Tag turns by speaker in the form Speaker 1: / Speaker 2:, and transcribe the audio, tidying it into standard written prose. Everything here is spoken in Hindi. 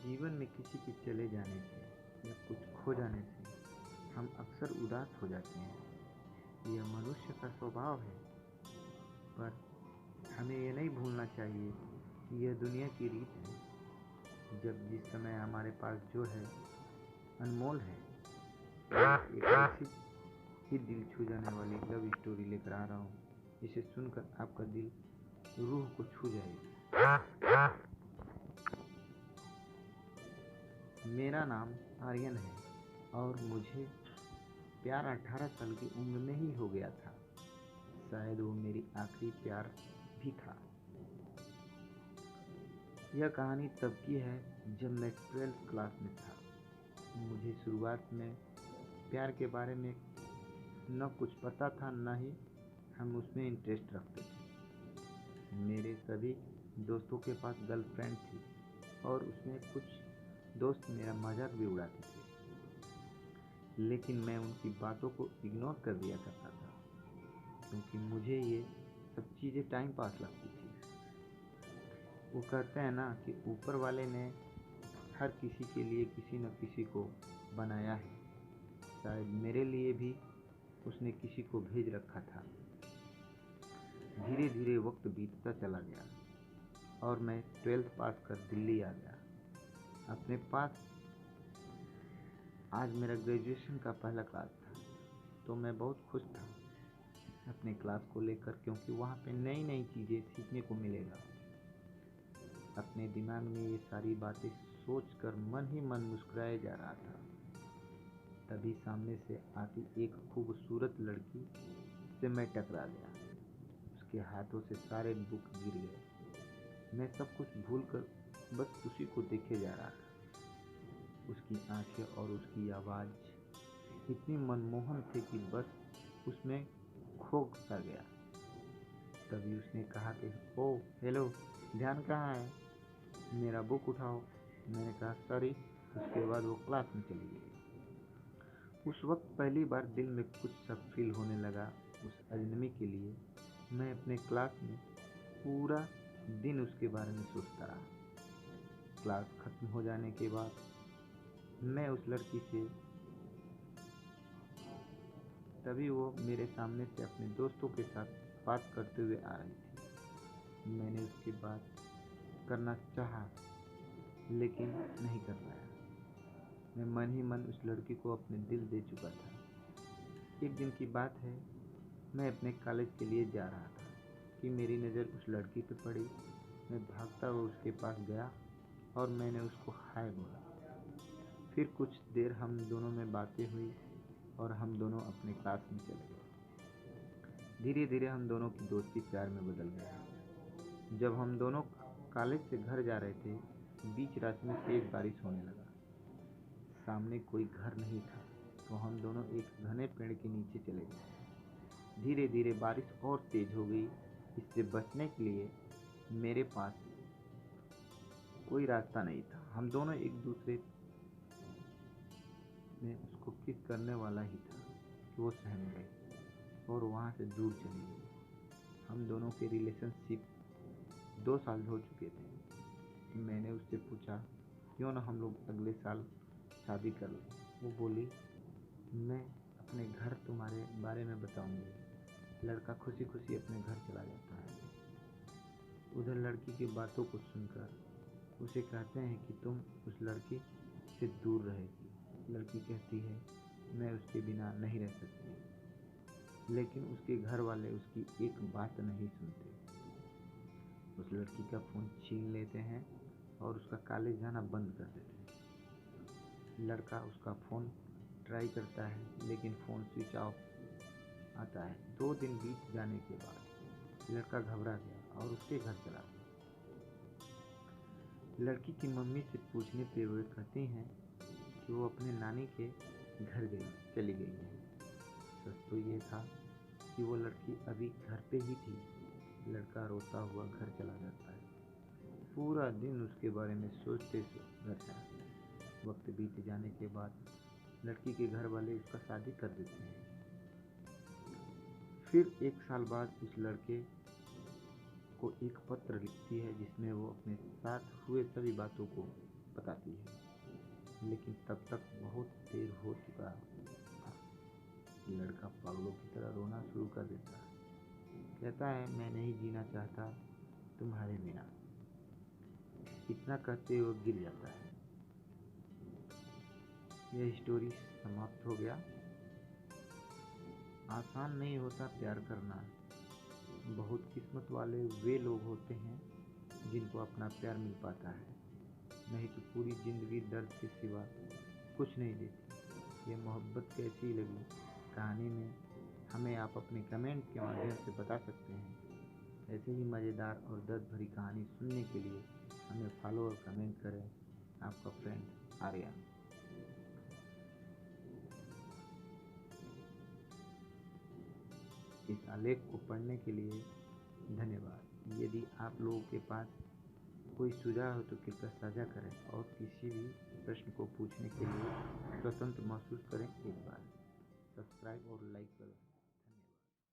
Speaker 1: जीवन में किसी के चले जाने से या कुछ खो जाने से हम अक्सर उदास हो जाते हैं। यह मनुष्य का स्वभाव है, पर हमें यह नहीं भूलना चाहिए कि यह दुनिया की रीत है। जब जिस समय हमारे पास जो है अनमोल है। एक ऐसी ही दिल छू जाने वाली लव स्टोरी लेकर आ रहा हूँ, जिसे सुनकर आपका दिल रूह को छू जाएगी। मेरा नाम आर्यन है और मुझे प्यार 18 साल की उम्र में ही हो गया था। शायद वो मेरी आखिरी प्यार भी था। यह कहानी तब की है जब मैं 12th क्लास में था। मुझे शुरुआत में प्यार के बारे में न कुछ पता था, न ही हम उसमें इंटरेस्ट रखते थे। मेरे सभी दोस्तों के पास गर्लफ्रेंड थी और उसमें कुछ दोस्त मेरा मजाक भी उड़ाते थे, लेकिन मैं उनकी बातों को इग्नोर कर दिया करता था, क्योंकि मुझे ये सब चीज़ें टाइम पास लगती थी। वो कहते हैं ना कि ऊपर वाले ने हर किसी के लिए किसी न किसी को बनाया है। शायद मेरे लिए भी उसने किसी को भेज रखा था। धीरे धीरे वक्त बीतता चला गया और मैं 12th पास कर दिल्ली आ गया। अपने पास आज मेरा ग्रेजुएशन का पहला क्लास था, तो मैं बहुत खुश था अपने क्लास को लेकर, क्योंकि वहाँ पे नई नई चीज़ें सीखने को मिलेगा। अपने दिमाग में ये सारी बातें सोचकर मन ही मन मुस्कुराया जा रहा था। तभी सामने से आती एक खूबसूरत लड़की से मैं टकरा गया। उसके हाथों से सारे बुक गिर गए। मैं सब कुछ भूलकर बस उसी को देखे जा रहा था। उसकी आंखें और उसकी आवाज़ इतनी मनमोहन थे कि बस उसमें खो सा गया। तभी उसने कहा कि ओ हेलो, ध्यान कहाँ है, मेरा बुक उठाओ। मैंने कहा सॉरी। उसके बाद वो क्लास में चली गई। उस वक्त पहली बार दिल में कुछ सा फील होने लगा उस अजनबी के लिए। मैं अपने क्लास में पूरा दिन उसके बारे में सोचता रहा। क्लास खत्म हो जाने के बाद मैं उस लड़की से, तभी वो मेरे सामने से अपने दोस्तों के साथ बात करते हुए आ रही थी। मैंने उसकी बात करना चाहा, लेकिन नहीं कर पाया। मैं मन ही मन उस लड़की को अपने दिल दे चुका था। एक दिन की बात है, मैं अपने कॉलेज के लिए जा रहा था कि मेरी नज़र उस लड़की पर पड़ी। मैं भागता हुआ उसके पास गया और मैंने उसको हाय बोला। फिर कुछ देर हम दोनों में बातें हुई और हम दोनों अपने क्लास में चले गए। धीरे धीरे हम दोनों की दोस्ती प्यार में बदल गई। जब हम दोनों कॉलेज से घर जा रहे थे, बीच रास्ते में तेज बारिश होने लगा। सामने कोई घर नहीं था, तो हम दोनों एक घने पेड़ के नीचे चले गए। धीरे धीरे बारिश और तेज हो गई। इससे बचने के लिए मेरे पास कोई रास्ता नहीं था। हम दोनों एक दूसरे में उसको किस करने वाला ही था कि वो सहम गई और वहाँ से दूर चली गई। हम दोनों के रिलेशनशिप 2 साल हो चुके थे। मैंने उससे पूछा क्यों ना हम लोग अगले साल शादी कर लें। वो बोली मैं अपने घर तुम्हारे बारे में बताऊंगी। लड़का खुशी खुशी अपने घर चला जाता है। उधर लड़की की बातों को सुनकर उसे कहते हैं कि तुम उस लड़की से दूर रहेगी। लड़की कहती है मैं उसके बिना नहीं रह सकती, लेकिन उसके घर वाले उसकी एक बात नहीं सुनते। उस लड़की का फ़ोन छीन लेते हैं और उसका कॉलेज जाना बंद कर देते हैं। लड़का उसका फ़ोन ट्राई करता है, लेकिन फ़ोन स्विच ऑफ आता है। 2 दिन बीत जाने के बाद लड़का घबरा गया और उसके घर चला गया। लड़की की मम्मी से पूछने पे वे कहती हैं कि वो अपने नानी के घर चली गई है। सच तो ये था कि वो लड़की अभी घर पे ही थी। लड़का रोता हुआ घर चला जाता है। पूरा दिन उसके बारे में सोचते रहता है। वक्त बीत जाने के बाद लड़की के घर वाले उसका शादी कर देते हैं। फिर 1 साल बाद उस लड़के को एक पत्र लिखती है, जिसमें वो अपने साथ हुए सभी बातों को बताती है, लेकिन तब तक बहुत देर हो चुका था। लड़का पागलों की तरह रोना शुरू कर देता है। कहता है, मैं नहीं जीना चाहता तुम्हारे बिना। इतना कहते हुए गिर जाता है। यह स्टोरी समाप्त हो गया। आसान नहीं होता प्यार करना। बहुत किस्मत वाले वे लोग होते हैं जिनको अपना प्यार मिल पाता है, नहीं तो पूरी जिंदगी दर्द के सिवा कुछ नहीं देती। ये मोहब्बत कैसी लगी कहानी में हमें आप अपने कमेंट के माध्यम से बता सकते हैं। ऐसे ही मज़ेदार और दर्द भरी कहानी सुनने के लिए हमें फॉलो और कमेंट करें। आपका फ्रेंड आर्यन। इस आलेख को पढ़ने के लिए धन्यवाद। यदि आप लोगों के पास कोई सुझाव हो तो कृपया साझा करें और किसी भी प्रश्न को पूछने के लिए स्वतंत्र महसूस करें। एक बार सब्सक्राइब और लाइक करें।